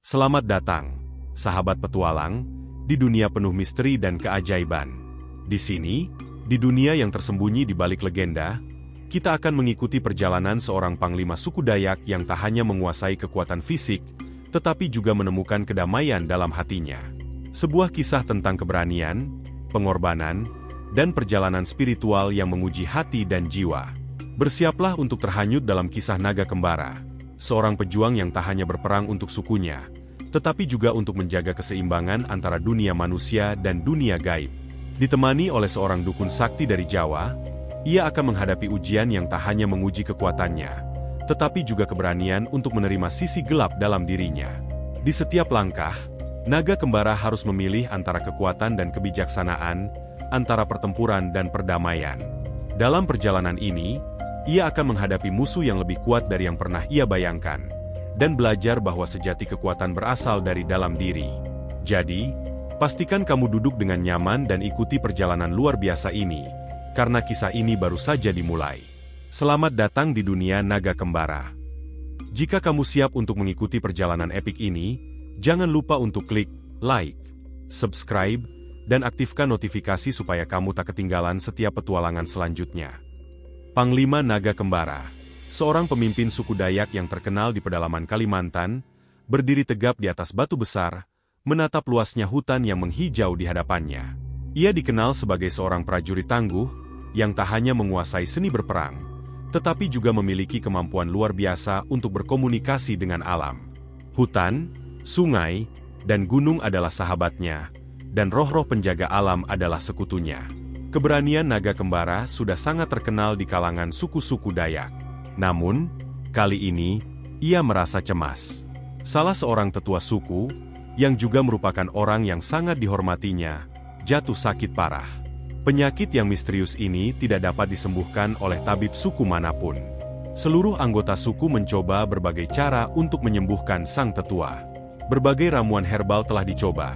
Selamat datang, sahabat petualang, di dunia penuh misteri dan keajaiban. Di sini, di dunia yang tersembunyi di balik legenda, kita akan mengikuti perjalanan seorang panglima suku Dayak yang tak hanya menguasai kekuatan fisik, tetapi juga menemukan kedamaian dalam hatinya. Sebuah kisah tentang keberanian, pengorbanan, dan perjalanan spiritual yang menguji hati dan jiwa. Bersiaplah untuk terhanyut dalam kisah Naga Kembara, seorang pejuang yang tak hanya berperang untuk sukunya, tetapi juga untuk menjaga keseimbangan antara dunia manusia dan dunia gaib. Ditemani oleh seorang dukun sakti dari Jawa, ia akan menghadapi ujian yang tak hanya menguji kekuatannya, tetapi juga keberanian untuk menerima sisi gelap dalam dirinya. Di setiap langkah, Naga Kembara harus memilih antara kekuatan dan kebijaksanaan, antara pertempuran dan perdamaian. Dalam perjalanan ini, ia akan menghadapi musuh yang lebih kuat dari yang pernah ia bayangkan, dan belajar bahwa sejati kekuatan berasal dari dalam diri. Jadi, pastikan kamu duduk dengan nyaman dan ikuti perjalanan luar biasa ini, karena kisah ini baru saja dimulai. Selamat datang di dunia Naga Kembara. Jika kamu siap untuk mengikuti perjalanan epik ini, jangan lupa untuk klik like, subscribe, dan aktifkan notifikasi supaya kamu tak ketinggalan setiap petualangan selanjutnya. Panglima Naga Kembara, seorang pemimpin suku Dayak yang terkenal di pedalaman Kalimantan, berdiri tegap di atas batu besar, menatap luasnya hutan yang menghijau di hadapannya. Ia dikenal sebagai seorang prajurit tangguh, yang tak hanya menguasai seni berperang, tetapi juga memiliki kemampuan luar biasa untuk berkomunikasi dengan alam. Hutan, sungai, dan gunung adalah sahabatnya, dan roh-roh penjaga alam adalah sekutunya. Keberanian Naga Kembara sudah sangat terkenal di kalangan suku-suku Dayak. Namun, kali ini, ia merasa cemas. Salah seorang tetua suku, yang juga merupakan orang yang sangat dihormatinya, jatuh sakit parah. Penyakit yang misterius ini tidak dapat disembuhkan oleh tabib suku manapun. Seluruh anggota suku mencoba berbagai cara untuk menyembuhkan sang tetua. Berbagai ramuan herbal telah dicoba,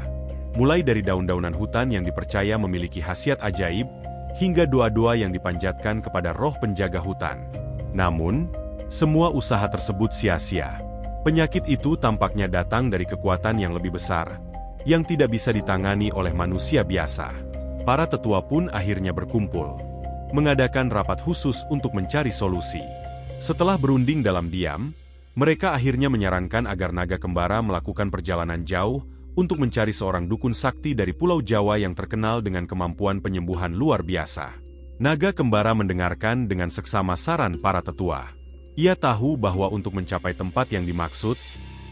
mulai dari daun-daunan hutan yang dipercaya memiliki khasiat ajaib, hingga doa-doa yang dipanjatkan kepada roh penjaga hutan. Namun, semua usaha tersebut sia-sia. Penyakit itu tampaknya datang dari kekuatan yang lebih besar, yang tidak bisa ditangani oleh manusia biasa. Para tetua pun akhirnya berkumpul, mengadakan rapat khusus untuk mencari solusi. Setelah berunding dalam diam, mereka akhirnya menyarankan agar Naga Kembara melakukan perjalanan jauh untuk mencari seorang dukun sakti dari Pulau Jawa yang terkenal dengan kemampuan penyembuhan luar biasa. Naga Kembara mendengarkan dengan seksama saran para tetua. Ia tahu bahwa untuk mencapai tempat yang dimaksud,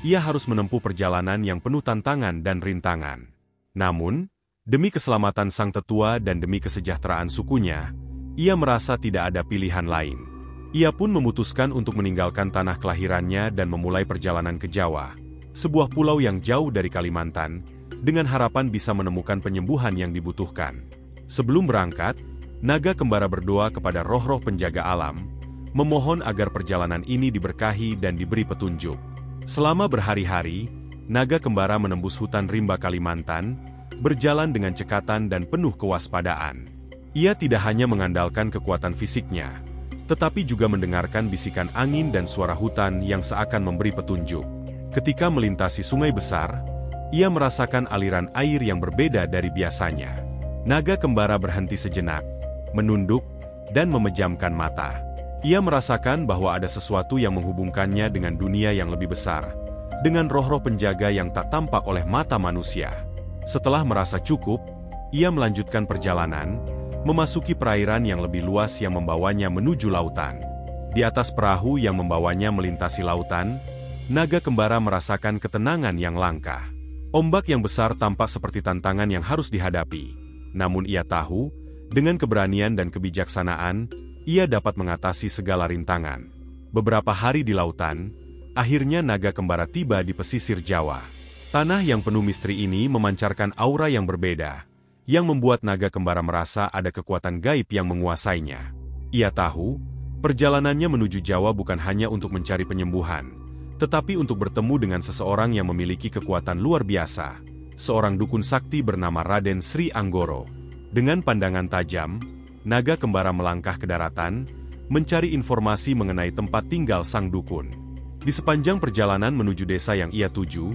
ia harus menempuh perjalanan yang penuh tantangan dan rintangan. Namun, demi keselamatan sang tetua dan demi kesejahteraan sukunya, ia merasa tidak ada pilihan lain. Ia pun memutuskan untuk meninggalkan tanah kelahirannya dan memulai perjalanan ke Jawa, sebuah pulau yang jauh dari Kalimantan, dengan harapan bisa menemukan penyembuhan yang dibutuhkan. Sebelum berangkat, Naga Kembara berdoa kepada roh-roh penjaga alam, memohon agar perjalanan ini diberkahi dan diberi petunjuk. Selama berhari-hari, Naga Kembara menembus hutan rimba Kalimantan, berjalan dengan cekatan dan penuh kewaspadaan. Ia tidak hanya mengandalkan kekuatan fisiknya, tetapi juga mendengarkan bisikan angin dan suara hutan yang seakan memberi petunjuk. Ketika melintasi sungai besar, ia merasakan aliran air yang berbeda dari biasanya. Naga Kembara berhenti sejenak, menunduk, dan memejamkan mata. Ia merasakan bahwa ada sesuatu yang menghubungkannya dengan dunia yang lebih besar, dengan roh-roh penjaga yang tak tampak oleh mata manusia. Setelah merasa cukup, ia melanjutkan perjalanan, memasuki perairan yang lebih luas yang membawanya menuju lautan. Di atas perahu yang membawanya melintasi lautan, Naga Kembara merasakan ketenangan yang langka. Ombak yang besar tampak seperti tantangan yang harus dihadapi, namun ia tahu, dengan keberanian dan kebijaksanaan, ia dapat mengatasi segala rintangan. Beberapa hari di lautan, akhirnya Naga Kembara tiba di pesisir Jawa. Tanah yang penuh misteri ini memancarkan aura yang berbeda, yang membuat Naga Kembara merasa ada kekuatan gaib yang menguasainya. Ia tahu, perjalanannya menuju Jawa bukan hanya untuk mencari penyembuhan, tetapi untuk bertemu dengan seseorang yang memiliki kekuatan luar biasa, seorang dukun sakti bernama Raden Sri Anggoro. Dengan pandangan tajam, Naga Kembara melangkah ke daratan, mencari informasi mengenai tempat tinggal sang dukun. Di sepanjang perjalanan menuju desa yang ia tuju,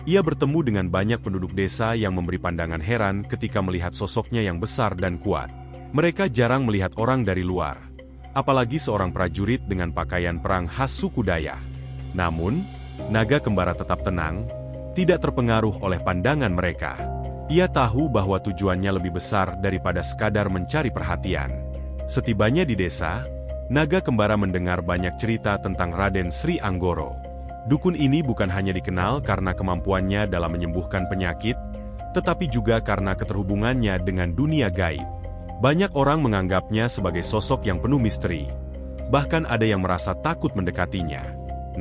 Ia bertemu dengan banyak penduduk desa yang memberi pandangan heran ketika melihat sosoknya yang besar dan kuat. Mereka jarang melihat orang dari luar, apalagi seorang prajurit dengan pakaian perang khas suku Dayak. Namun, naga kembara tetap tenang, tidak terpengaruh oleh pandangan mereka. Ia tahu bahwa tujuannya lebih besar daripada sekadar mencari perhatian. Setibanya di desa, naga kembara mendengar banyak cerita tentang Raden Sri Anggoro. Dukun ini bukan hanya dikenal karena kemampuannya dalam menyembuhkan penyakit, tetapi juga karena keterhubungannya dengan dunia gaib. Banyak orang menganggapnya sebagai sosok yang penuh misteri. Bahkan ada yang merasa takut mendekatinya.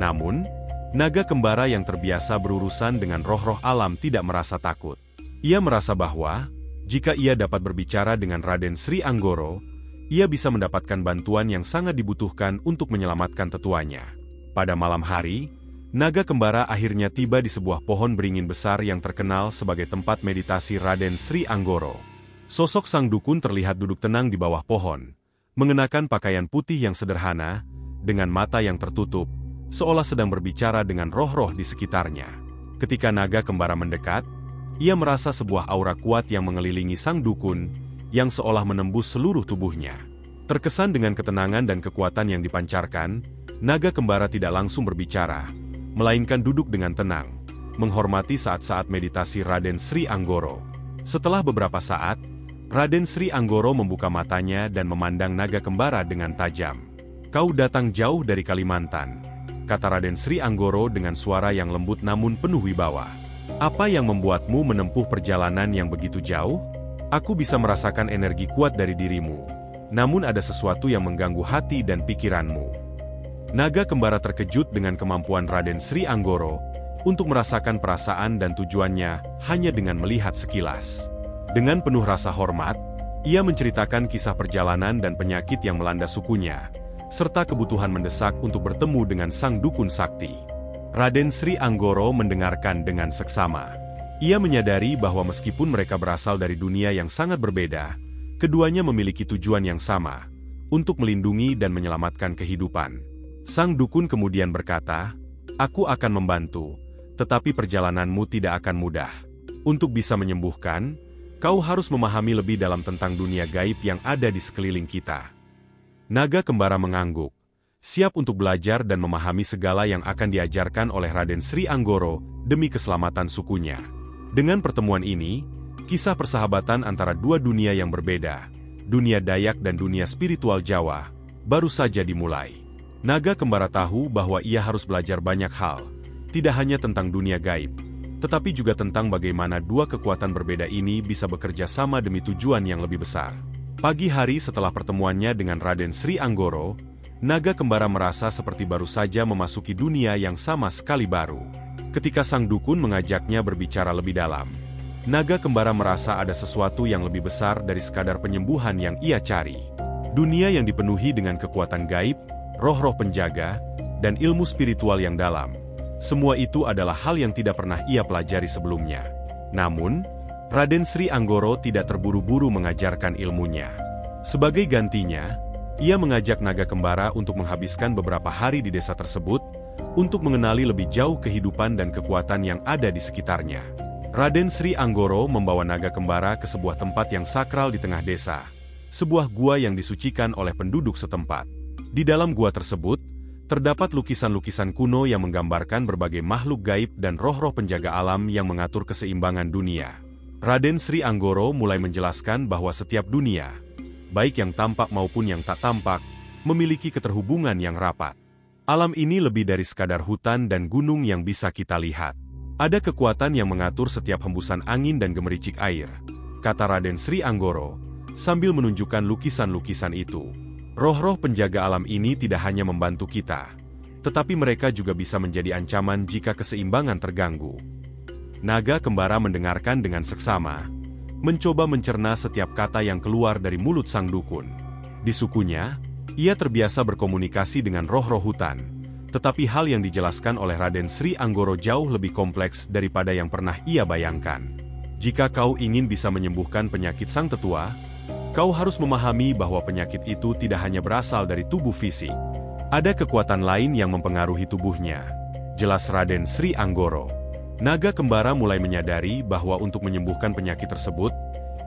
Namun, naga kembara yang terbiasa berurusan dengan roh-roh alam tidak merasa takut. Ia merasa bahwa, jika ia dapat berbicara dengan Raden Sri Anggoro, ia bisa mendapatkan bantuan yang sangat dibutuhkan untuk menyelamatkan tetuanya. Pada malam hari, naga kembara akhirnya tiba di sebuah pohon beringin besar yang terkenal sebagai tempat meditasi Raden Sri Anggoro. Sosok sang dukun terlihat duduk tenang di bawah pohon, mengenakan pakaian putih yang sederhana, dengan mata yang tertutup, seolah sedang berbicara dengan roh-roh di sekitarnya. Ketika naga kembara mendekat, ia merasa sebuah aura kuat yang mengelilingi sang dukun, yang seolah menembus seluruh tubuhnya. Terkesan dengan ketenangan dan kekuatan yang dipancarkan, naga kembara tidak langsung berbicara, melainkan duduk dengan tenang, menghormati saat-saat meditasi Raden Sri Anggoro. Setelah beberapa saat, Raden Sri Anggoro membuka matanya dan memandang naga kembara dengan tajam. "Kau datang jauh dari Kalimantan," kata Raden Sri Anggoro dengan suara yang lembut namun penuh wibawa. "Apa yang membuatmu menempuh perjalanan yang begitu jauh? Aku bisa merasakan energi kuat dari dirimu, namun ada sesuatu yang mengganggu hati dan pikiranmu." Naga kembara terkejut dengan kemampuan Raden Sri Anggoro untuk merasakan perasaan dan tujuannya hanya dengan melihat sekilas. Dengan penuh rasa hormat, ia menceritakan kisah perjalanan dan penyakit yang melanda sukunya, serta kebutuhan mendesak untuk bertemu dengan sang dukun sakti. Raden Sri Anggoro mendengarkan dengan seksama. Ia menyadari bahwa meskipun mereka berasal dari dunia yang sangat berbeda, keduanya memiliki tujuan yang sama, untuk melindungi dan menyelamatkan kehidupan. Sang dukun kemudian berkata, "Aku akan membantu, tetapi perjalananmu tidak akan mudah. Untuk bisa menyembuhkan, kau harus memahami lebih dalam tentang dunia gaib yang ada di sekeliling kita." Naga kembara mengangguk, siap untuk belajar dan memahami segala yang akan diajarkan oleh Raden Sri Anggoro demi keselamatan sukunya. Dengan pertemuan ini, kisah persahabatan antara dua dunia yang berbeda, dunia Dayak dan dunia spiritual Jawa, baru saja dimulai. Naga kembara tahu bahwa ia harus belajar banyak hal, tidak hanya tentang dunia gaib, tetapi juga tentang bagaimana dua kekuatan berbeda ini bisa bekerja sama demi tujuan yang lebih besar. Pagi hari setelah pertemuannya dengan Raden Sri Anggoro, naga kembara merasa seperti baru saja memasuki dunia yang sama sekali baru. Ketika sang dukun mengajaknya berbicara lebih dalam, naga kembara merasa ada sesuatu yang lebih besar dari sekadar penyembuhan yang ia cari. Dunia yang dipenuhi dengan kekuatan gaib, roh-roh penjaga, dan ilmu spiritual yang dalam. Semua itu adalah hal yang tidak pernah ia pelajari sebelumnya. Namun, Raden Sri Anggoro tidak terburu-buru mengajarkan ilmunya. Sebagai gantinya, ia mengajak naga kembara untuk menghabiskan beberapa hari di desa tersebut, untuk mengenali lebih jauh kehidupan dan kekuatan yang ada di sekitarnya. Raden Sri Anggoro membawa naga kembara ke sebuah tempat yang sakral di tengah desa, sebuah gua yang disucikan oleh penduduk setempat. Di dalam gua tersebut, terdapat lukisan-lukisan kuno yang menggambarkan berbagai makhluk gaib dan roh-roh penjaga alam yang mengatur keseimbangan dunia. Raden Sri Anggoro mulai menjelaskan bahwa setiap dunia, baik yang tampak maupun yang tak tampak, memiliki keterhubungan yang rapat. Alam ini lebih dari sekadar hutan dan gunung yang bisa kita lihat. Ada kekuatan yang mengatur setiap hembusan angin dan gemericik air, kata Raden Sri Anggoro, sambil menunjukkan lukisan-lukisan itu. Roh-roh penjaga alam ini tidak hanya membantu kita, tetapi mereka juga bisa menjadi ancaman jika keseimbangan terganggu. Naga kembara mendengarkan dengan seksama, mencoba mencerna setiap kata yang keluar dari mulut sang dukun. Di sukunya, ia terbiasa berkomunikasi dengan roh-roh hutan, tetapi hal yang dijelaskan oleh Raden Sri Anggoro jauh lebih kompleks daripada yang pernah ia bayangkan. Jika kau ingin bisa menyembuhkan penyakit sang tetua, kau harus memahami bahwa penyakit itu tidak hanya berasal dari tubuh fisik. Ada kekuatan lain yang mempengaruhi tubuhnya, jelas Raden Sri Anggoro. Naga kembara mulai menyadari bahwa untuk menyembuhkan penyakit tersebut,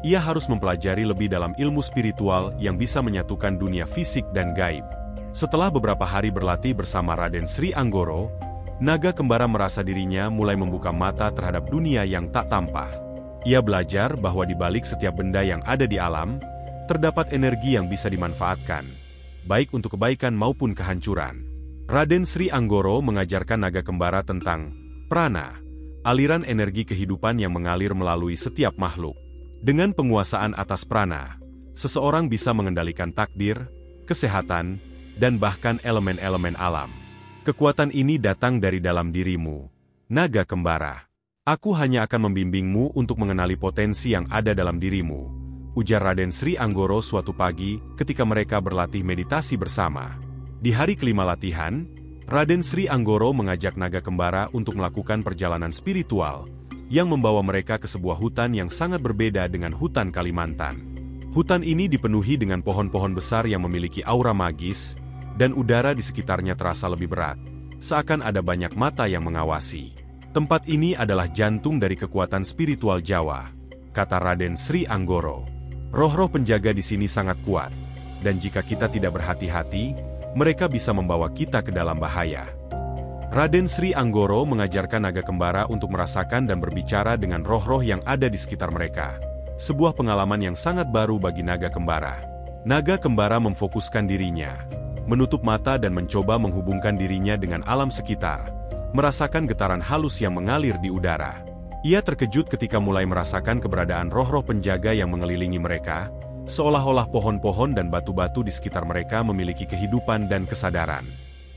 ia harus mempelajari lebih dalam ilmu spiritual yang bisa menyatukan dunia fisik dan gaib. Setelah beberapa hari berlatih bersama Raden Sri Anggoro, naga kembara merasa dirinya mulai membuka mata terhadap dunia yang tak tampak. Ia belajar bahwa di balik setiap benda yang ada di alam, terdapat energi yang bisa dimanfaatkan, baik untuk kebaikan maupun kehancuran. Raden Sri Anggoro mengajarkan naga kembara tentang prana, aliran energi kehidupan yang mengalir melalui setiap makhluk. Dengan penguasaan atas prana, seseorang bisa mengendalikan takdir, kesehatan, dan bahkan elemen-elemen alam. Kekuatan ini datang dari dalam dirimu, naga kembara. Aku hanya akan membimbingmu untuk mengenali potensi yang ada dalam dirimu, ujar Raden Sri Anggoro suatu pagi ketika mereka berlatih meditasi bersama. Di hari kelima latihan, Raden Sri Anggoro mengajak naga kembara untuk melakukan perjalanan spiritual yang membawa mereka ke sebuah hutan yang sangat berbeda dengan hutan Kalimantan. Hutan ini dipenuhi dengan pohon-pohon besar yang memiliki aura magis, dan udara di sekitarnya terasa lebih berat, seakan ada banyak mata yang mengawasi. Tempat ini adalah jantung dari kekuatan spiritual Jawa, kata Raden Sri Anggoro. Roh-roh penjaga di sini sangat kuat, dan jika kita tidak berhati-hati, mereka bisa membawa kita ke dalam bahaya. Raden Sri Anggoro mengajarkan naga kembara untuk merasakan dan berbicara dengan roh-roh yang ada di sekitar mereka. Sebuah pengalaman yang sangat baru bagi naga kembara. Naga kembara memfokuskan dirinya, menutup mata dan mencoba menghubungkan dirinya dengan alam sekitar, merasakan getaran halus yang mengalir di udara. Ia terkejut ketika mulai merasakan keberadaan roh-roh penjaga yang mengelilingi mereka, seolah-olah pohon-pohon dan batu-batu di sekitar mereka memiliki kehidupan dan kesadaran.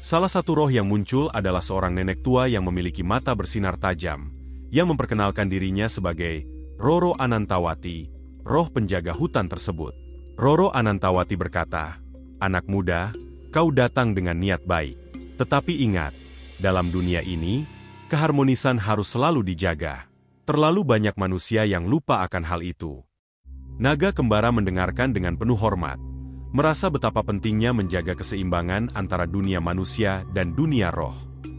Salah satu roh yang muncul adalah seorang nenek tua yang memiliki mata bersinar tajam, yang memperkenalkan dirinya sebagai Roro Anantawati, roh penjaga hutan tersebut. Roro Anantawati berkata, "Anak muda, kau datang dengan niat baik. Tetapi ingat, dalam dunia ini, keharmonisan harus selalu dijaga. Terlalu banyak manusia yang lupa akan hal itu." Naga kembara mendengarkan dengan penuh hormat, merasa betapa pentingnya menjaga keseimbangan antara dunia manusia dan dunia roh.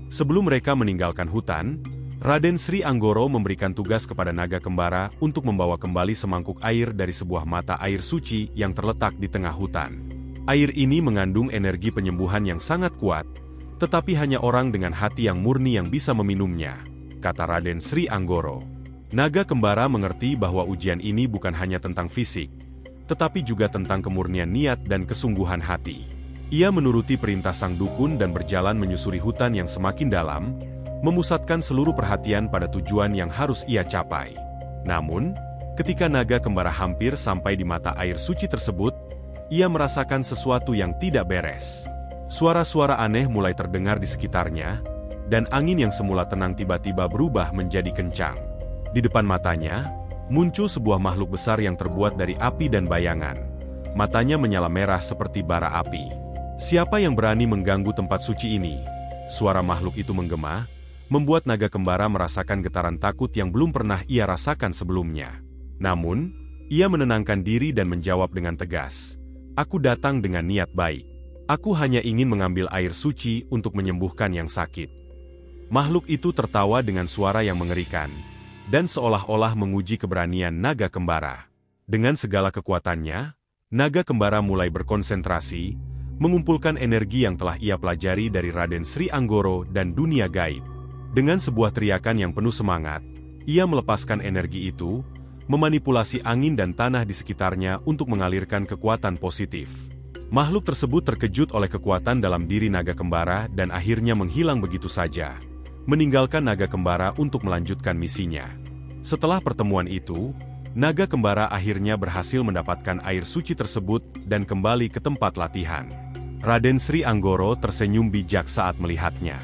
Sebelum mereka meninggalkan hutan, Raden Sri Anggoro memberikan tugas kepada naga kembara untuk membawa kembali semangkuk air dari sebuah mata air suci yang terletak di tengah hutan. Air ini mengandung energi penyembuhan yang sangat kuat, tetapi hanya orang dengan hati yang murni yang bisa meminumnya, kata Raden Sri Anggoro. Naga kembara mengerti bahwa ujian ini bukan hanya tentang fisik, tetapi juga tentang kemurnian niat dan kesungguhan hati. Ia menuruti perintah sang dukun dan berjalan menyusuri hutan yang semakin dalam, memusatkan seluruh perhatian pada tujuan yang harus ia capai. Namun, ketika naga kembara hampir sampai di mata air suci tersebut, ia merasakan sesuatu yang tidak beres. Suara-suara aneh mulai terdengar di sekitarnya, dan angin yang semula tenang tiba-tiba berubah menjadi kencang. Di depan matanya, muncul sebuah makhluk besar yang terbuat dari api dan bayangan. Matanya menyala merah seperti bara api. "Siapa yang berani mengganggu tempat suci ini?" Suara makhluk itu menggema, membuat naga kembara merasakan getaran takut yang belum pernah ia rasakan sebelumnya. Namun, ia menenangkan diri dan menjawab dengan tegas, "Aku datang dengan niat baik. Aku hanya ingin mengambil air suci untuk menyembuhkan yang sakit." Makhluk itu tertawa dengan suara yang mengerikan, dan seolah-olah menguji keberanian naga kembara. Dengan segala kekuatannya, naga kembara mulai berkonsentrasi, mengumpulkan energi yang telah ia pelajari dari Raden Sri Anggoro dan dunia gaib. Dengan sebuah teriakan yang penuh semangat, ia melepaskan energi itu, memanipulasi angin dan tanah di sekitarnya untuk mengalirkan kekuatan positif. Makhluk tersebut terkejut oleh kekuatan dalam diri naga kembara dan akhirnya menghilang begitu saja, meninggalkan naga kembara untuk melanjutkan misinya. Setelah pertemuan itu, naga kembara akhirnya berhasil mendapatkan air suci tersebut dan kembali ke tempat latihan. Raden Sri Anggoro tersenyum bijak saat melihatnya.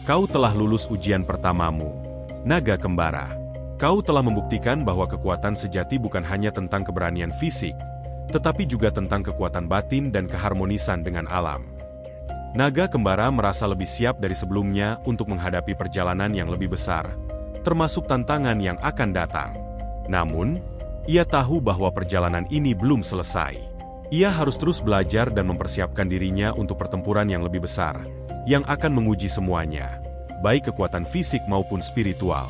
"Kau telah lulus ujian pertamamu, naga kembara. Kau telah membuktikan bahwa kekuatan sejati bukan hanya tentang keberanian fisik, tetapi juga tentang kekuatan batin dan keharmonisan dengan alam." Naga kembara merasa lebih siap dari sebelumnya untuk menghadapi perjalanan yang lebih besar, termasuk tantangan yang akan datang. Namun, ia tahu bahwa perjalanan ini belum selesai. Ia harus terus belajar dan mempersiapkan dirinya untuk pertempuran yang lebih besar, yang akan menguji semuanya, baik kekuatan fisik maupun spiritual.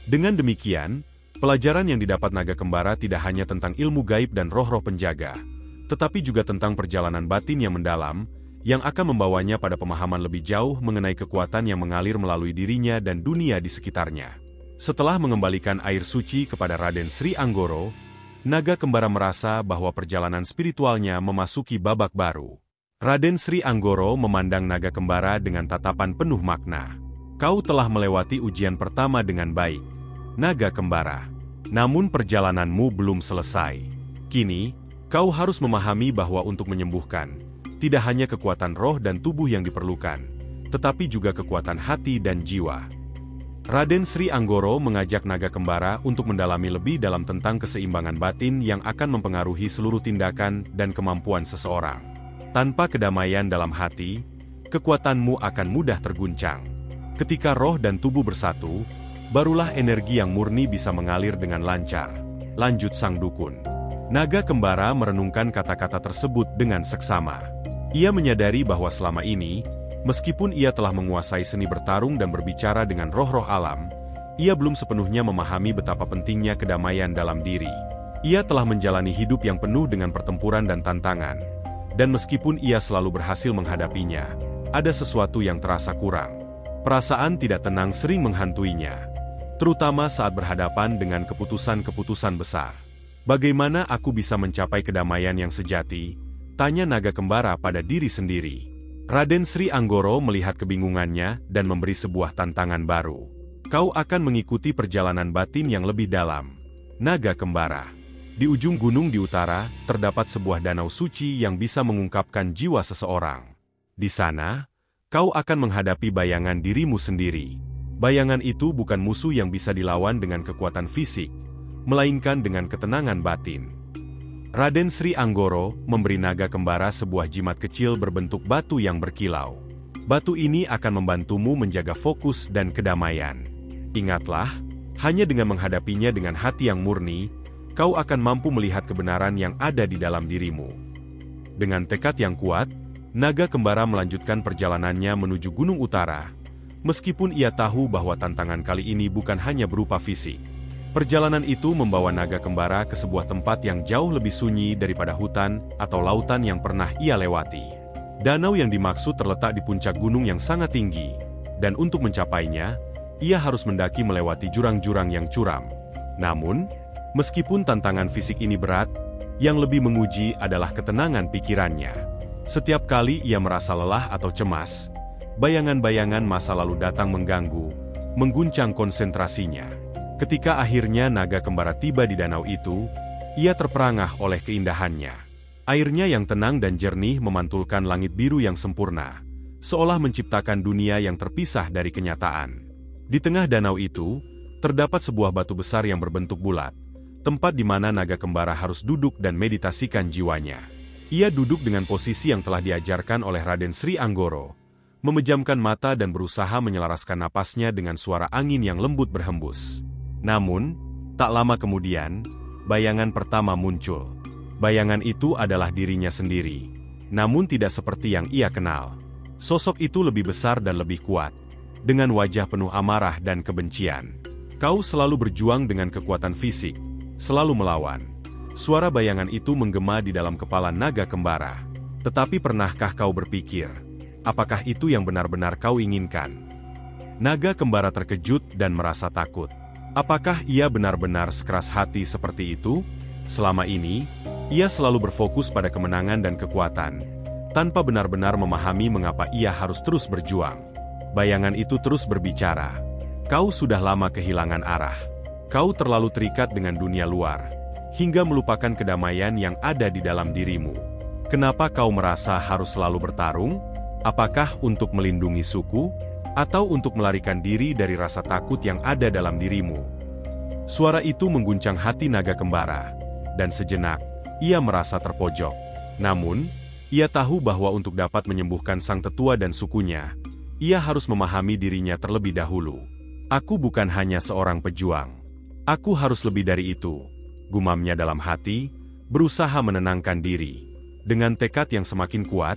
Dengan demikian, pelajaran yang didapat naga kembara tidak hanya tentang ilmu gaib dan roh-roh penjaga, tetapi juga tentang perjalanan batin yang mendalam, yang akan membawanya pada pemahaman lebih jauh mengenai kekuatan yang mengalir melalui dirinya dan dunia di sekitarnya. Setelah mengembalikan air suci kepada Raden Sri Anggoro, naga kembara merasa bahwa perjalanan spiritualnya memasuki babak baru. Raden Sri Anggoro memandang naga kembara dengan tatapan penuh makna. Kau telah melewati ujian pertama dengan baik, naga kembara. Namun perjalananmu belum selesai. Kini, kau harus memahami bahwa untuk menyembuhkan, tidak hanya kekuatan roh dan tubuh yang diperlukan, tetapi juga kekuatan hati dan jiwa. Raden Sri Anggoro mengajak naga kembara untuk mendalami lebih dalam tentang keseimbangan batin yang akan mempengaruhi seluruh tindakan dan kemampuan seseorang. Tanpa kedamaian dalam hati, kekuatanmu akan mudah terguncang. Ketika roh dan tubuh bersatu, barulah energi yang murni bisa mengalir dengan lancar. Lanjut sang dukun. Naga kembara merenungkan kata-kata tersebut dengan seksama. Ia menyadari bahwa selama ini, meskipun ia telah menguasai seni bertarung dan berbicara dengan roh-roh alam, ia belum sepenuhnya memahami betapa pentingnya kedamaian dalam diri. Ia telah menjalani hidup yang penuh dengan pertempuran dan tantangan, dan meskipun ia selalu berhasil menghadapinya, ada sesuatu yang terasa kurang. Perasaan tidak tenang sering menghantuinya, terutama saat berhadapan dengan keputusan-keputusan besar. Bagaimana aku bisa mencapai kedamaian yang sejati? Tanya naga kembara pada diri sendiri. Raden Sri Anggoro melihat kebingungannya dan memberi sebuah tantangan baru. Kau akan mengikuti perjalanan batin yang lebih dalam, naga kembara. Di ujung gunung di utara, terdapat sebuah danau suci yang bisa mengungkapkan jiwa seseorang. Di sana, kau akan menghadapi bayangan dirimu sendiri. Bayangan itu bukan musuh yang bisa dilawan dengan kekuatan fisik, melainkan dengan ketenangan batin. Raden Sri Anggoro memberi naga kembara sebuah jimat kecil berbentuk batu yang berkilau. Batu ini akan membantumu menjaga fokus dan kedamaian. Ingatlah, hanya dengan menghadapinya dengan hati yang murni, kau akan mampu melihat kebenaran yang ada di dalam dirimu. Dengan tekad yang kuat, naga kembara melanjutkan perjalanannya menuju Gunung Utara, meskipun ia tahu bahwa tantangan kali ini bukan hanya berupa fisik. Perjalanan itu membawa naga kembara ke sebuah tempat yang jauh lebih sunyi daripada hutan atau lautan yang pernah ia lewati. Danau yang dimaksud terletak di puncak gunung yang sangat tinggi, dan untuk mencapainya, ia harus mendaki melewati jurang-jurang yang curam. Namun, meskipun tantangan fisik ini berat, yang lebih menguji adalah ketenangan pikirannya. Setiap kali ia merasa lelah atau cemas, bayangan-bayangan masa lalu datang mengganggu, mengguncang konsentrasinya. Ketika akhirnya naga kembara tiba di danau itu, ia terperangah oleh keindahannya. Airnya yang tenang dan jernih memantulkan langit biru yang sempurna, seolah menciptakan dunia yang terpisah dari kenyataan. Di tengah danau itu, terdapat sebuah batu besar yang berbentuk bulat, tempat di mana naga kembara harus duduk dan meditasikan jiwanya. Ia duduk dengan posisi yang telah diajarkan oleh Raden Sri Anggoro, memejamkan mata dan berusaha menyelaraskan napasnya dengan suara angin yang lembut berhembus. Namun, tak lama kemudian, bayangan pertama muncul. Bayangan itu adalah dirinya sendiri, namun tidak seperti yang ia kenal. Sosok itu lebih besar dan lebih kuat, dengan wajah penuh amarah dan kebencian. Kau selalu berjuang dengan kekuatan fisik, selalu melawan. Suara bayangan itu menggema di dalam kepala naga kembara. Tetapi pernahkah kau berpikir, apakah itu yang benar-benar kau inginkan? Naga kembara terkejut dan merasa takut. Apakah ia benar-benar sekeras hati seperti itu? Selama ini, ia selalu berfokus pada kemenangan dan kekuatan, tanpa benar-benar memahami mengapa ia harus terus berjuang. Bayangan itu terus berbicara. Kau sudah lama kehilangan arah. Kau terlalu terikat dengan dunia luar, hingga melupakan kedamaian yang ada di dalam dirimu. Kenapa kau merasa harus selalu bertarung? Apakah untuk melindungi suku? Atau untuk melarikan diri dari rasa takut yang ada dalam dirimu? Suara itu mengguncang hati naga kembara, dan sejenak, ia merasa terpojok. Namun, ia tahu bahwa untuk dapat menyembuhkan sang tetua dan sukunya, ia harus memahami dirinya terlebih dahulu. Aku bukan hanya seorang pejuang. Aku harus lebih dari itu, gumamnya dalam hati, berusaha menenangkan diri. Dengan tekad yang semakin kuat,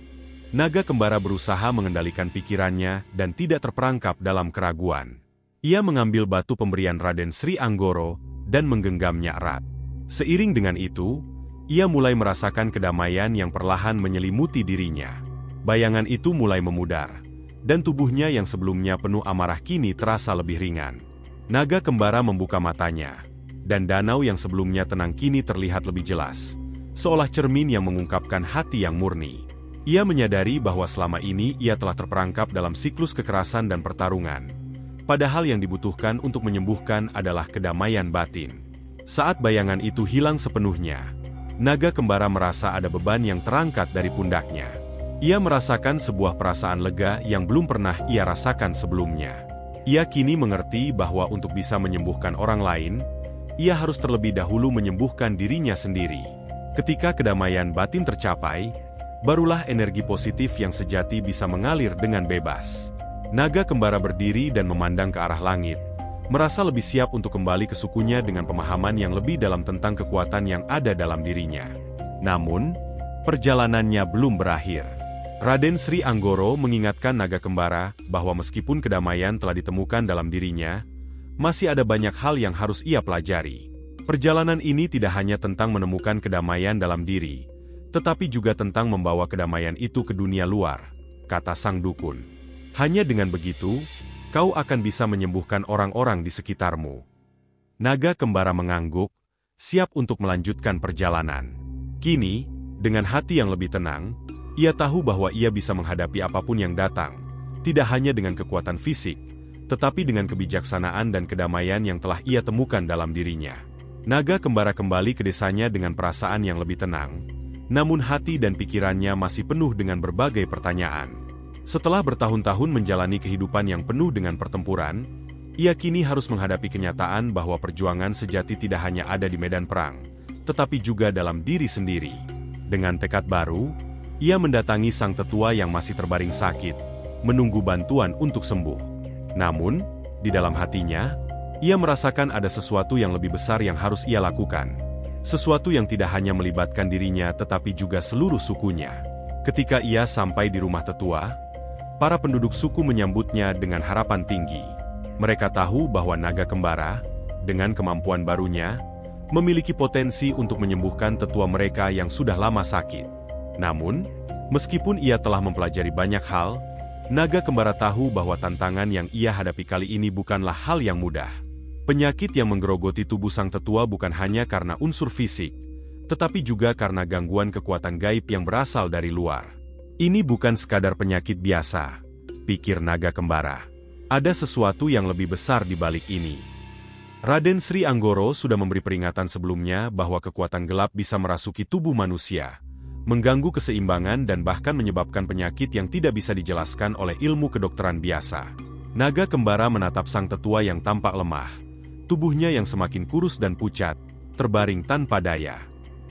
naga kembara berusaha mengendalikan pikirannya dan tidak terperangkap dalam keraguan. Ia mengambil batu pemberian Raden Sri Anggoro dan menggenggamnya erat. Seiring dengan itu, ia mulai merasakan kedamaian yang perlahan menyelimuti dirinya. Bayangan itu mulai memudar, dan tubuhnya yang sebelumnya penuh amarah kini terasa lebih ringan. Naga kembara membuka matanya, dan danau yang sebelumnya tenang kini terlihat lebih jelas, seolah cermin yang mengungkapkan hati yang murni. Ia menyadari bahwa selama ini ia telah terperangkap dalam siklus kekerasan dan pertarungan. Padahal yang dibutuhkan untuk menyembuhkan adalah kedamaian batin. Saat bayangan itu hilang sepenuhnya, naga kembara merasa ada beban yang terangkat dari pundaknya. Ia merasakan sebuah perasaan lega yang belum pernah ia rasakan sebelumnya. Ia kini mengerti bahwa untuk bisa menyembuhkan orang lain, ia harus terlebih dahulu menyembuhkan dirinya sendiri. Ketika kedamaian batin tercapai, barulah energi positif yang sejati bisa mengalir dengan bebas. Naga kembara berdiri dan memandang ke arah langit, merasa lebih siap untuk kembali ke sukunya dengan pemahaman yang lebih dalam tentang kekuatan yang ada dalam dirinya. Namun, perjalanannya belum berakhir. Raden Sri Anggoro mengingatkan naga kembara bahwa meskipun kedamaian telah ditemukan dalam dirinya, masih ada banyak hal yang harus ia pelajari. Perjalanan ini tidak hanya tentang menemukan kedamaian dalam diri, tetapi juga tentang membawa kedamaian itu ke dunia luar, kata sang dukun. Hanya dengan begitu, kau akan bisa menyembuhkan orang-orang di sekitarmu. Naga kembara mengangguk, siap untuk melanjutkan perjalanan. Kini, dengan hati yang lebih tenang, ia tahu bahwa ia bisa menghadapi apapun yang datang, tidak hanya dengan kekuatan fisik, tetapi dengan kebijaksanaan dan kedamaian yang telah ia temukan dalam dirinya. Naga kembara kembali ke desanya dengan perasaan yang lebih tenang, namun hati dan pikirannya masih penuh dengan berbagai pertanyaan. Setelah bertahun-tahun menjalani kehidupan yang penuh dengan pertempuran, ia kini harus menghadapi kenyataan bahwa perjuangan sejati tidak hanya ada di medan perang, tetapi juga dalam diri sendiri. Dengan tekad baru, ia mendatangi sang tetua yang masih terbaring sakit, menunggu bantuan untuk sembuh. Namun, di dalam hatinya, ia merasakan ada sesuatu yang lebih besar yang harus ia lakukan. Sesuatu yang tidak hanya melibatkan dirinya tetapi juga seluruh sukunya. Ketika ia sampai di rumah tetua, para penduduk suku menyambutnya dengan harapan tinggi. Mereka tahu bahwa naga kembara, dengan kemampuan barunya, memiliki potensi untuk menyembuhkan tetua mereka yang sudah lama sakit. Namun, meskipun ia telah mempelajari banyak hal, naga kembara tahu bahwa tantangan yang ia hadapi kali ini bukanlah hal yang mudah. Penyakit yang menggerogoti tubuh sang tetua bukan hanya karena unsur fisik, tetapi juga karena gangguan kekuatan gaib yang berasal dari luar. Ini bukan sekadar penyakit biasa, pikir naga kembara. Ada sesuatu yang lebih besar di balik ini. Raden Sri Anggoro sudah memberi peringatan sebelumnya bahwa kekuatan gelap bisa merasuki tubuh manusia, mengganggu keseimbangan dan bahkan menyebabkan penyakit yang tidak bisa dijelaskan oleh ilmu kedokteran biasa. Naga kembara menatap sang tetua yang tampak lemah, tubuhnya yang semakin kurus dan pucat, terbaring tanpa daya.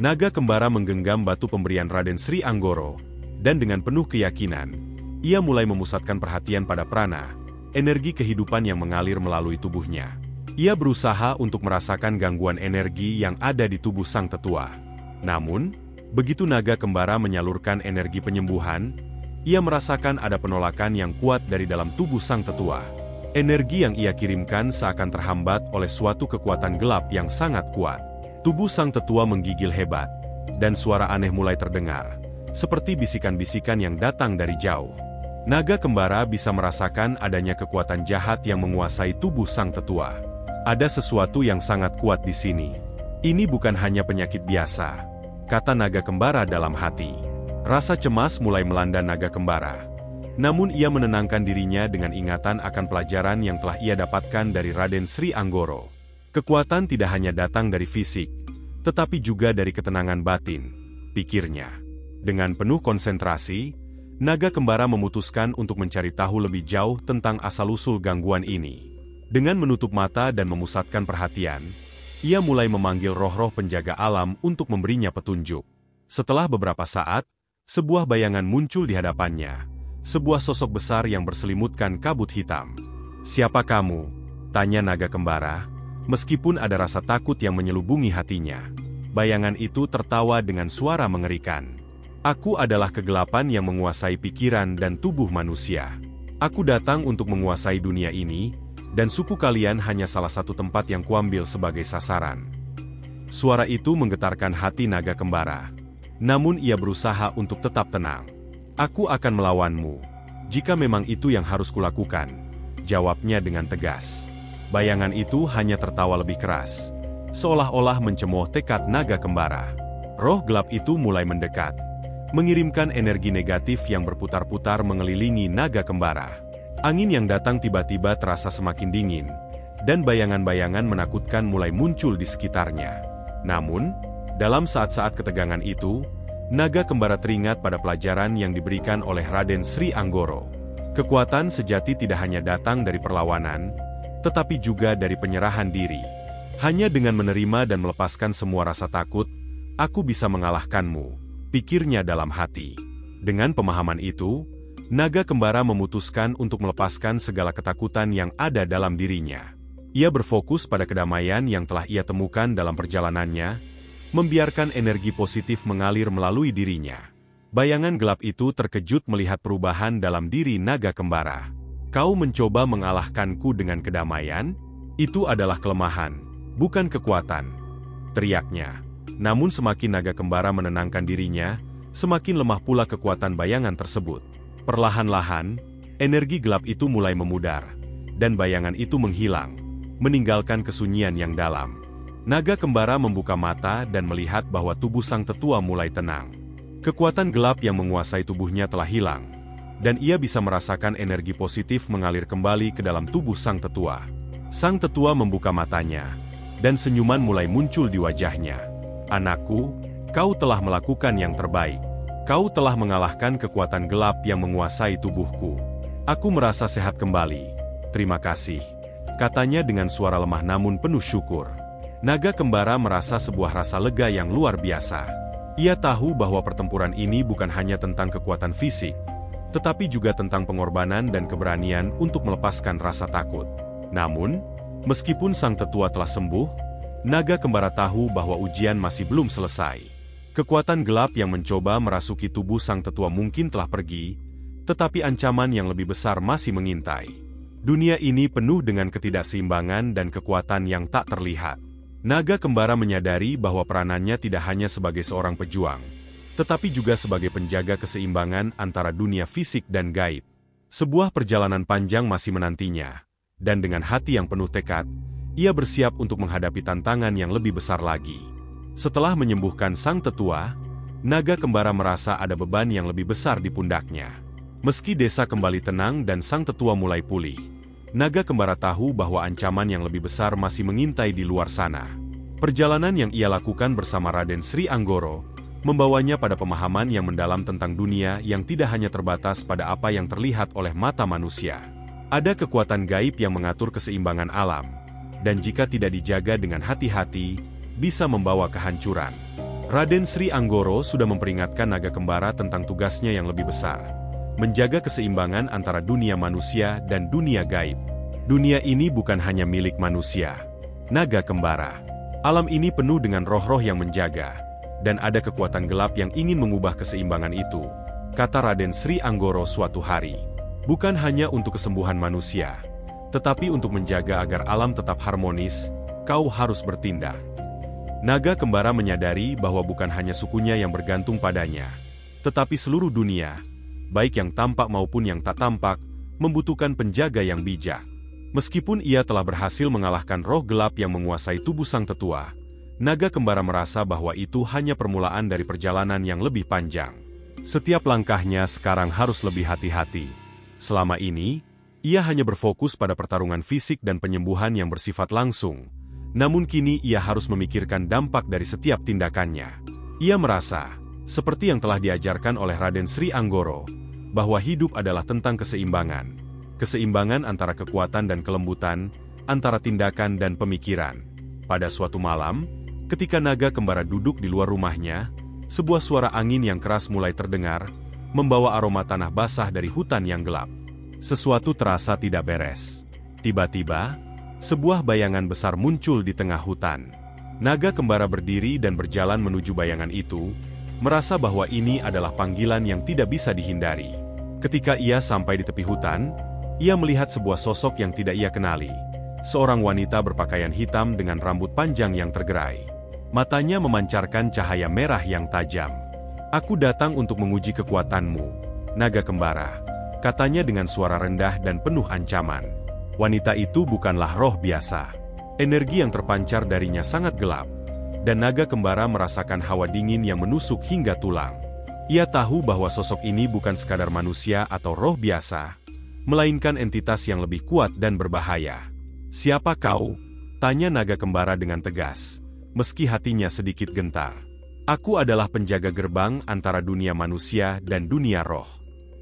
Naga kembara menggenggam batu pemberian Raden Sri Anggoro, dan dengan penuh keyakinan, ia mulai memusatkan perhatian pada prana, energi kehidupan yang mengalir melalui tubuhnya. Ia berusaha untuk merasakan gangguan energi yang ada di tubuh sang tetua. Namun, begitu naga kembara menyalurkan energi penyembuhan, ia merasakan ada penolakan yang kuat dari dalam tubuh sang tetua. Energi yang ia kirimkan seakan terhambat oleh suatu kekuatan gelap yang sangat kuat. Tubuh sang tetua menggigil hebat, dan suara aneh mulai terdengar, seperti bisikan-bisikan yang datang dari jauh. Naga kembara bisa merasakan adanya kekuatan jahat yang menguasai tubuh sang tetua. Ada sesuatu yang sangat kuat di sini. Ini bukan hanya penyakit biasa, kata naga kembara dalam hati. Rasa cemas mulai melanda naga kembara. Namun ia menenangkan dirinya dengan ingatan akan pelajaran yang telah ia dapatkan dari Raden Sri Anggoro. Kekuatan tidak hanya datang dari fisik, tetapi juga dari ketenangan batin, pikirnya. Dengan penuh konsentrasi, naga kembara memutuskan untuk mencari tahu lebih jauh tentang asal-usul gangguan ini. Dengan menutup mata dan memusatkan perhatian, ia mulai memanggil roh-roh penjaga alam untuk memberinya petunjuk. Setelah beberapa saat, sebuah bayangan muncul di hadapannya, sebuah sosok besar yang berselimutkan kabut hitam. "Siapa kamu?" tanya naga kembara, meskipun ada rasa takut yang menyelubungi hatinya. Bayangan itu tertawa dengan suara mengerikan. "Aku adalah kegelapan yang menguasai pikiran dan tubuh manusia. Aku datang untuk menguasai dunia ini, Dan suku kalian hanya salah satu tempat yang kuambil sebagai sasaran. Suara itu menggetarkan hati naga kembara. Namun ia berusaha untuk tetap tenang. Aku akan melawanmu. Jika memang itu yang harus kulakukan, jawabnya dengan tegas. Bayangan itu hanya tertawa lebih keras, seolah-olah mencemooh tekad naga kembara. Roh gelap itu mulai mendekat, mengirimkan energi negatif yang berputar-putar mengelilingi naga kembara. Angin yang datang tiba-tiba terasa semakin dingin, dan bayangan-bayangan menakutkan mulai muncul di sekitarnya. Namun, dalam saat-saat ketegangan itu, naga kembara teringat pada pelajaran yang diberikan oleh Raden Sri Anggoro. Kekuatan sejati tidak hanya datang dari perlawanan, tetapi juga dari penyerahan diri. Hanya dengan menerima dan melepaskan semua rasa takut, aku bisa mengalahkanmu, pikirnya dalam hati. Dengan pemahaman itu, naga kembara memutuskan untuk melepaskan segala ketakutan yang ada dalam dirinya. Ia berfokus pada kedamaian yang telah ia temukan dalam perjalanannya, membiarkan energi positif mengalir melalui dirinya. Bayangan gelap itu terkejut melihat perubahan dalam diri naga kembara. Kau mencoba mengalahkanku dengan kedamaian? Itu adalah kelemahan, bukan kekuatan, teriaknya. Namun semakin naga kembara menenangkan dirinya, semakin lemah pula kekuatan bayangan tersebut. Perlahan-lahan, energi gelap itu mulai memudar, dan bayangan itu menghilang, meninggalkan kesunyian yang dalam. Naga kembara membuka mata dan melihat bahwa tubuh sang tetua mulai tenang. Kekuatan gelap yang menguasai tubuhnya telah hilang, dan ia bisa merasakan energi positif mengalir kembali ke dalam tubuh sang tetua. Sang tetua membuka matanya, dan senyuman mulai muncul di wajahnya. Anakku, kau telah melakukan yang terbaik. Kau telah mengalahkan kekuatan gelap yang menguasai tubuhku. Aku merasa sehat kembali. Terima kasih, katanya dengan suara lemah namun penuh syukur. Naga kembara merasa sebuah rasa lega yang luar biasa. Ia tahu bahwa pertempuran ini bukan hanya tentang kekuatan fisik, tetapi juga tentang pengorbanan dan keberanian untuk melepaskan rasa takut. Namun, meskipun sang tetua telah sembuh, naga kembara tahu bahwa ujian masih belum selesai. Kekuatan gelap yang mencoba merasuki tubuh sang tetua mungkin telah pergi, tetapi ancaman yang lebih besar masih mengintai. Dunia ini penuh dengan ketidakseimbangan dan kekuatan yang tak terlihat. Naga kembara menyadari bahwa peranannya tidak hanya sebagai seorang pejuang, tetapi juga sebagai penjaga keseimbangan antara dunia fisik dan gaib. Sebuah perjalanan panjang masih menantinya, dan dengan hati yang penuh tekad, ia bersiap untuk menghadapi tantangan yang lebih besar lagi. Setelah menyembuhkan sang tetua, naga kembara merasa ada beban yang lebih besar di pundaknya. Meski desa kembali tenang dan sang tetua mulai pulih, naga kembara tahu bahwa ancaman yang lebih besar masih mengintai di luar sana. Perjalanan yang ia lakukan bersama Raden Sri Anggoro membawanya pada pemahaman yang mendalam tentang dunia yang tidak hanya terbatas pada apa yang terlihat oleh mata manusia. Ada kekuatan gaib yang mengatur keseimbangan alam, dan jika tidak dijaga dengan hati-hati, bisa membawa kehancuran. Raden Sri Anggoro sudah memperingatkan naga kembara tentang tugasnya yang lebih besar, menjaga keseimbangan antara dunia manusia dan dunia gaib. Dunia ini bukan hanya milik manusia, naga kembara. Alam ini penuh dengan roh-roh yang menjaga, dan ada kekuatan gelap yang ingin mengubah keseimbangan itu, kata Raden Sri Anggoro suatu hari. Bukan hanya untuk kesembuhan manusia, tetapi untuk menjaga agar alam tetap harmonis, kau harus bertindak. Naga kembara menyadari bahwa bukan hanya sukunya yang bergantung padanya, tetapi seluruh dunia, baik yang tampak maupun yang tak tampak, membutuhkan penjaga yang bijak. Meskipun ia telah berhasil mengalahkan roh gelap yang menguasai tubuh sang tetua, naga kembara merasa bahwa itu hanya permulaan dari perjalanan yang lebih panjang. Setiap langkahnya sekarang harus lebih hati-hati. Selama ini, ia hanya berfokus pada pertarungan fisik dan penyembuhan yang bersifat langsung. Namun kini ia harus memikirkan dampak dari setiap tindakannya. Ia merasa, seperti yang telah diajarkan oleh Raden Sri Anggoro, bahwa hidup adalah tentang keseimbangan. Keseimbangan antara kekuatan dan kelembutan, antara tindakan dan pemikiran. Pada suatu malam, ketika naga kembara duduk di luar rumahnya, sebuah suara angin yang keras mulai terdengar, membawa aroma tanah basah dari hutan yang gelap. Sesuatu terasa tidak beres. Tiba-tiba, sebuah bayangan besar muncul di tengah hutan. Naga kembara berdiri dan berjalan menuju bayangan itu, merasa bahwa ini adalah panggilan yang tidak bisa dihindari. Ketika ia sampai di tepi hutan, Ia melihat sebuah sosok yang tidak ia kenali. Seorang wanita berpakaian hitam dengan rambut panjang yang tergerai. Matanya memancarkan cahaya merah yang tajam. "Aku datang untuk menguji kekuatanmu, naga kembara," katanya dengan suara rendah dan penuh ancaman. Wanita itu bukanlah roh biasa. Energi yang terpancar darinya sangat gelap, dan naga kembara merasakan hawa dingin yang menusuk hingga tulang. Ia tahu bahwa sosok ini bukan sekadar manusia atau roh biasa, melainkan entitas yang lebih kuat dan berbahaya. "Siapa kau?" tanya naga kembara dengan tegas, meski hatinya sedikit gentar. "Aku adalah penjaga gerbang antara dunia manusia dan dunia roh.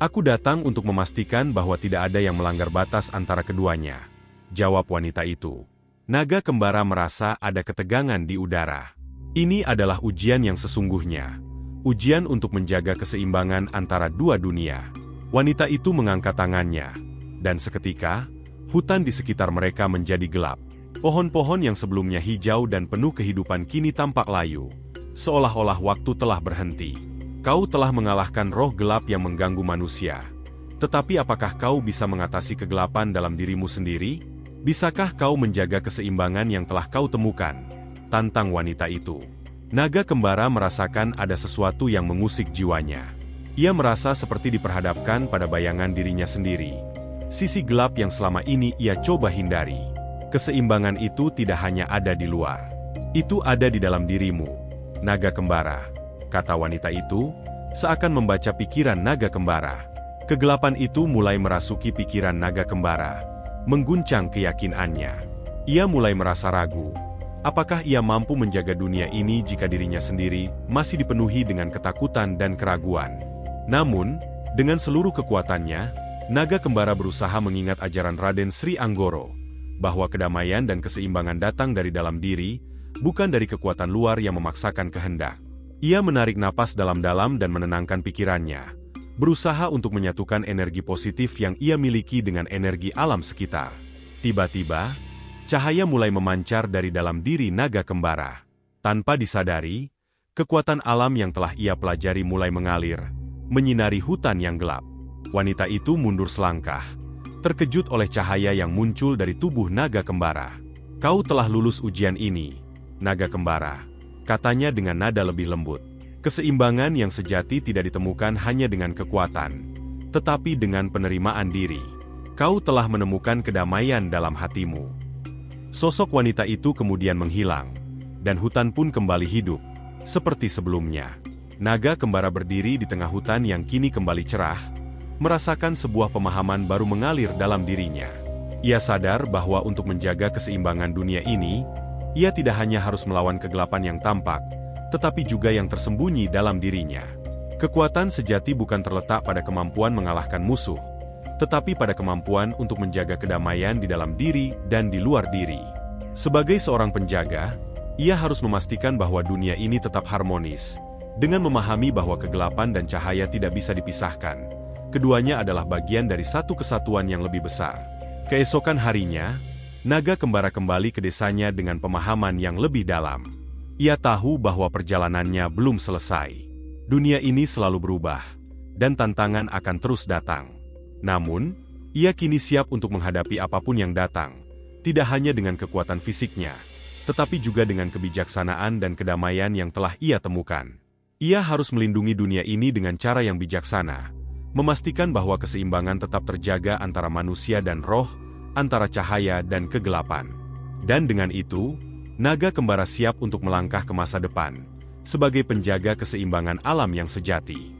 Aku datang untuk memastikan bahwa tidak ada yang melanggar batas antara keduanya," jawab wanita itu. Naga kembara merasa ada ketegangan di udara. Ini adalah ujian yang sesungguhnya. Ujian untuk menjaga keseimbangan antara dua dunia. Wanita itu mengangkat tangannya, dan seketika, hutan di sekitar mereka menjadi gelap. Pohon-pohon yang sebelumnya hijau dan penuh kehidupan kini tampak layu, seolah-olah waktu telah berhenti. "Kau telah mengalahkan roh gelap yang mengganggu manusia. Tetapi apakah kau bisa mengatasi kegelapan dalam dirimu sendiri? Bisakah kau menjaga keseimbangan yang telah kau temukan?" tantang wanita itu. Naga kembara merasakan ada sesuatu yang mengusik jiwanya. Ia merasa seperti diperhadapkan pada bayangan dirinya sendiri. Sisi gelap yang selama ini ia coba hindari. Keseimbangan itu tidak hanya ada di luar. Itu ada di dalam dirimu, naga kembara, kata wanita itu, seakan membaca pikiran naga kembara. Kegelapan itu mulai merasuki pikiran naga kembara, mengguncang keyakinannya. Ia mulai merasa ragu. Apakah ia mampu menjaga dunia ini jika dirinya sendiri masih dipenuhi dengan ketakutan dan keraguan? Namun, dengan seluruh kekuatannya, naga kembara berusaha mengingat ajaran Raden Sri Anggoro, bahwa kedamaian dan keseimbangan datang dari dalam diri, bukan dari kekuatan luar yang memaksakan kehendak. Ia menarik napas dalam-dalam dan menenangkan pikirannya, berusaha untuk menyatukan energi positif yang ia miliki dengan energi alam sekitar. Tiba-tiba, cahaya mulai memancar dari dalam diri naga kembara. Tanpa disadari, kekuatan alam yang telah ia pelajari mulai mengalir, menyinari hutan yang gelap. Wanita itu mundur selangkah, terkejut oleh cahaya yang muncul dari tubuh naga kembara. "Kau telah lulus ujian ini, naga kembara," katanya dengan nada lebih lembut. "Keseimbangan yang sejati tidak ditemukan hanya dengan kekuatan, tetapi dengan penerimaan diri. Kau telah menemukan kedamaian dalam hatimu." Sosok wanita itu kemudian menghilang, dan hutan pun kembali hidup, seperti sebelumnya. Naga kembara berdiri di tengah hutan yang kini kembali cerah, merasakan sebuah pemahaman baru mengalir dalam dirinya. Ia sadar bahwa untuk menjaga keseimbangan dunia ini, ia tidak hanya harus melawan kegelapan yang tampak, tetapi juga yang tersembunyi dalam dirinya. Kekuatan sejati bukan terletak pada kemampuan mengalahkan musuh, tetapi pada kemampuan untuk menjaga kedamaian di dalam diri dan di luar diri. Sebagai seorang penjaga, ia harus memastikan bahwa dunia ini tetap harmonis, dengan memahami bahwa kegelapan dan cahaya tidak bisa dipisahkan. Keduanya adalah bagian dari satu kesatuan yang lebih besar. Keesokan harinya, naga kembara kembali ke desanya dengan pemahaman yang lebih dalam. Ia tahu bahwa perjalanannya belum selesai. Dunia ini selalu berubah, dan tantangan akan terus datang. Namun, ia kini siap untuk menghadapi apapun yang datang, tidak hanya dengan kekuatan fisiknya, tetapi juga dengan kebijaksanaan dan kedamaian yang telah ia temukan. Ia harus melindungi dunia ini dengan cara yang bijaksana, memastikan bahwa keseimbangan tetap terjaga antara manusia dan roh, antara cahaya dan kegelapan. Dan dengan itu, naga kembara siap untuk melangkah ke masa depan, sebagai penjaga keseimbangan alam yang sejati.